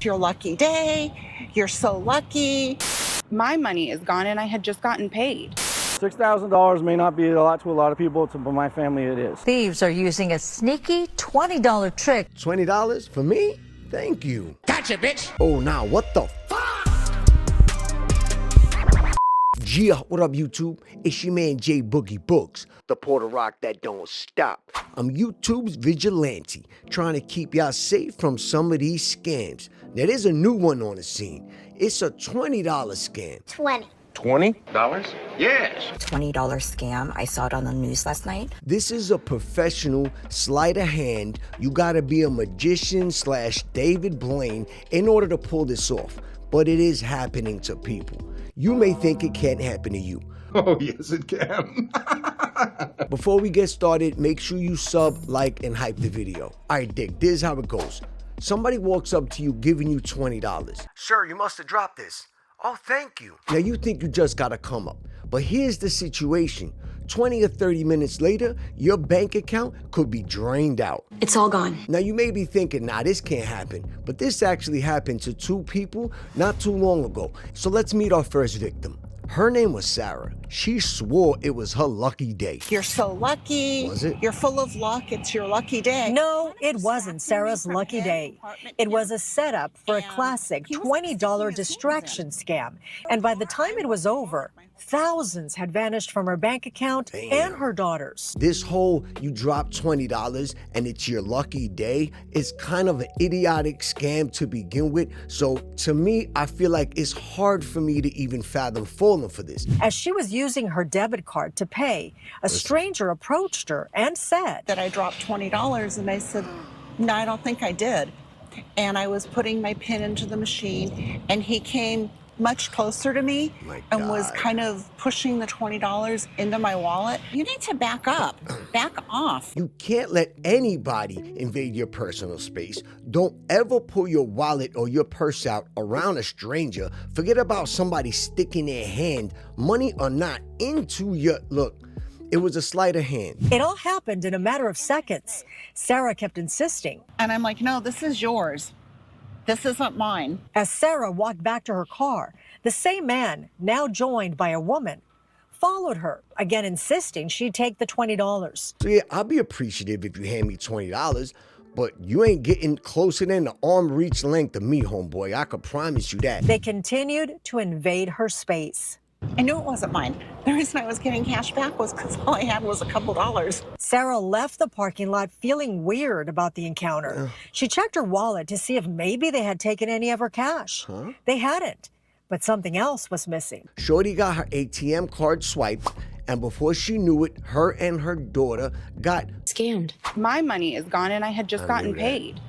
Your lucky day. You're so lucky. My money is gone and I had just gotten paid. $6,000 may not be a lot to a lot of people, but my family it is. Thieves are using a sneaky $20 trick. $20 for me? Thank you. Gotcha, bitch. Oh, now what the fuck? Yeah, what up, YouTube? It's your man J Boogie Books, the Puerto Rock that don't stop. I'm YouTube's vigilante, trying to keep y'all safe from some of these scams. Now, there's a new one on the scene. It's a $20 scam. $20? Yes. $20 scam. I saw it on the news last night. This is a professional sleight of hand. You gotta be a magician / David Blaine in order to pull this off. But it is happening to people. You may think it can't happen to you. Oh, yes, it can. Before we get started, make sure you sub, like, and hype the video. All right, Dick, this is how it goes. Somebody walks up to you giving you $20. Sir, you must have dropped this. Oh, thank you. Now you think you just got a come up, but here's the situation. 20 or 30 minutes later, your bank account could be drained out. It's all gone. Now you may be thinking, nah, this can't happen, but this actually happened to two people not too long ago. So let's meet our first victim. Her name was Sarah. She swore it was her lucky day. You're so lucky. Was it? You're full of luck. It's your lucky day. No, it wasn't Sarah's lucky day. It was a setup for a classic $20 distraction scam. And by the time it was over, thousands had vanished from her bank account and her daughter's. This whole you drop $20 and it's your lucky day is kind of an idiotic scam to begin with. So to me, I feel like it's hard for me to even fathom falling for this. As she was using her debit card to pay, a stranger approached her and said That I dropped $20, and I said, no, I don't think I did. And I was putting my PIN into the machine, and he came much closer to me and was kind of pushing the $20 into my wallet. You need to back up, back off. You can't let anybody invade your personal space. Don't ever pull your wallet or your purse out around a stranger. Forget about somebody sticking their hand, money or not, into your, look, it was a sleight of hand. It all happened in a matter of seconds. Sarah kept insisting. And I'm like, no, this is yours. This isn't mine. As Sarah walked back to her car, the same man, now joined by a woman, followed her, again insisting she'd take the $20. So yeah, I'll be appreciative if you hand me $20, but you ain't getting closer than the arm reach length of me, homeboy. I could promise you that. They continued to invade her space. I knew it wasn't mine. The reason I was getting cash back was because all I had was a couple dollars. Sarah left the parking lot feeling weird about the encounter. She checked her wallet to see if maybe they had taken any of her cash. They hadn't, but something else was missing. Shorty got her ATM card swiped, and before she knew it, her and her daughter got Scammed. My money is gone and I had just gotten paid.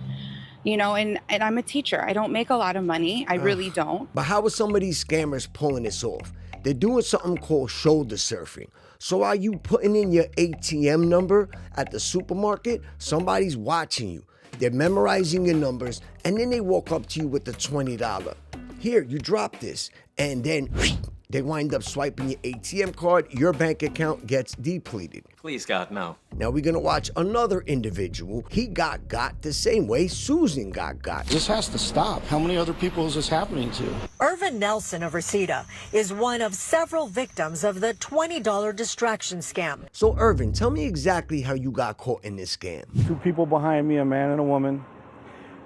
You know, and I'm a teacher. I don't make a lot of money. I really don't. But how are some of these scammers pulling this off? They're doing something called shoulder surfing. So are you putting in your ATM number at the supermarket? Somebody's watching you. They're memorizing your numbers, and then they walk up to you with the $20. Here, you drop this. And then they wind up swiping your ATM card. Your bank account gets depleted. Please, God, no. Now we're gonna watch another individual. He got the same way Susan got. This has to stop. How many other people is this happening to? Irvin Nelson of Reseda is one of several victims of the $20 distraction scam. So Irvin, tell me exactly how you got caught in this scam. Two people behind me, a man and a woman.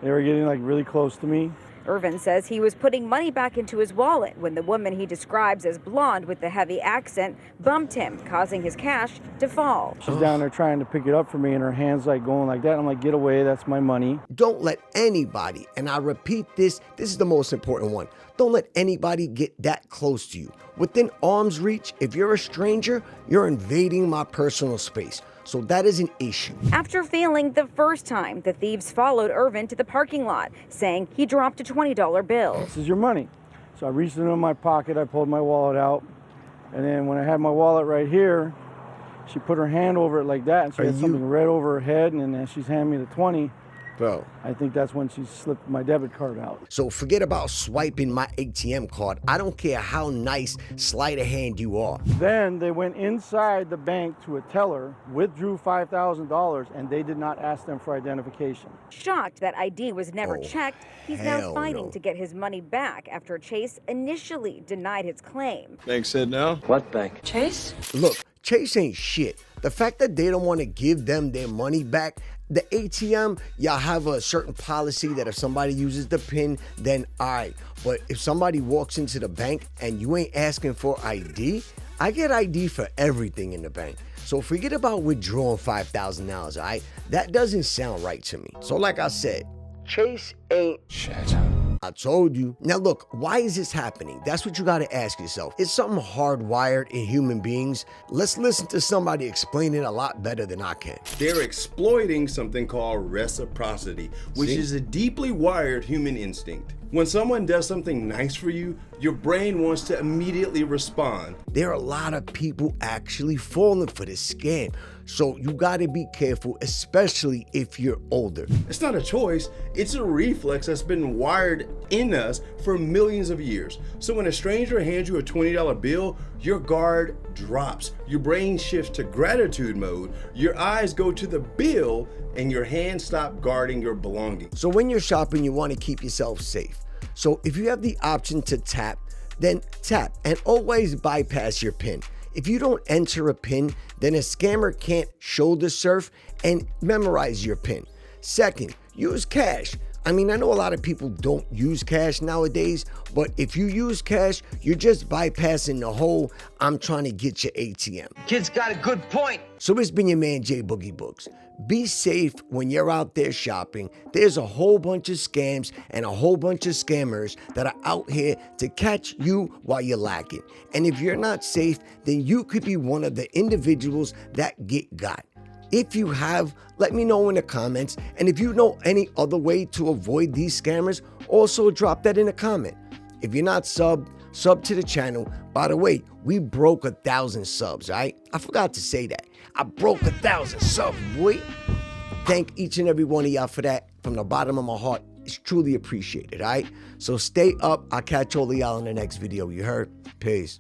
They were getting like really close to me. Irvin says he was putting money back into his wallet when the woman he describes as blonde with the heavy accent bumped him, causing his cash to fall. She's down there trying to pick it up for me, and her hand's like going like that. I'm like, get away, that's my money. Don't let anybody, and I repeat this is the most important one, don't let anybody get that close to you. Within arm's reach, if you're a stranger, you're invading my personal space. So that is an issue. After failing the first time, the thieves followed Irvin to the parking lot, saying he dropped a $20 bill. This is your money. So I reached into my pocket, I pulled my wallet out, and then when I had my wallet right here, she put her hand over it like that, and she had something red over her head, and then she's handing me the 20. Bro. I think that's when she slipped my debit card out. So forget about swiping my ATM card. I don't care how nice sleight of hand you are. Then they went inside the bank to a teller, withdrew $5,000, and they did not ask them for identification. Shocked that ID was never checked, he's now hell fighting no. to get his money back after Chase initially denied his claim. Bank said no? What bank? Chase? Look, Chase ain't shit. The fact that they don't want to give them their money back, the ATM, y'all have a certain policy that if somebody uses the PIN, then all right. But if somebody walks into the bank and you ain't asking for ID, I get ID for everything in the bank. So forget about withdrawing $5,000, all right? That doesn't sound right to me. So like I said, Chase ain't shit. I told you. Now look, why is this happening? That's what you gotta ask yourself. Is something hardwired in human beings? Let's listen to somebody explain it a lot better than I can. They're exploiting something called reciprocity, which is a deeply wired human instinct. When someone does something nice for you, your brain wants to immediately respond. There are a lot of people actually falling for this scam. So you gotta be careful, especially if you're older. It's not a choice, it's a reflex that's been wired in us for millions of years. So when a stranger hands you a $20 bill, your guard drops, your brain shifts to gratitude mode, your eyes go to the bill, and your hands stop guarding your belongings. So when you're shopping, you wanna keep yourself safe. So if you have the option to tap, then tap and always bypass your PIN. If you don't enter a PIN, then a scammer can't shoulder surf and memorize your PIN. Second, use cash. I mean, I know a lot of people don't use cash nowadays, but if you use cash, you're just bypassing the whole I'm trying to get your ATM. Kid's got a good point. So it's been your man, J Boogie Books. Be safe when you're out there shopping. There's a whole bunch of scams and a whole bunch of scammers that are out here to catch you while you're lacking. And if you're not safe, then you could be one of the individuals that get got. If you have, let me know in the comments. And if you know any other way to avoid these scammers, also drop that in a comment. If you're not sub to the channel. By the way, we broke 1,000 subs, all right? I forgot to say that. I broke 1,000 subs, boy. Thank each and every one of y'all for that from the bottom of my heart. It's truly appreciated, all right? So stay up. I'll catch all of y'all in the next video. You heard? Peace.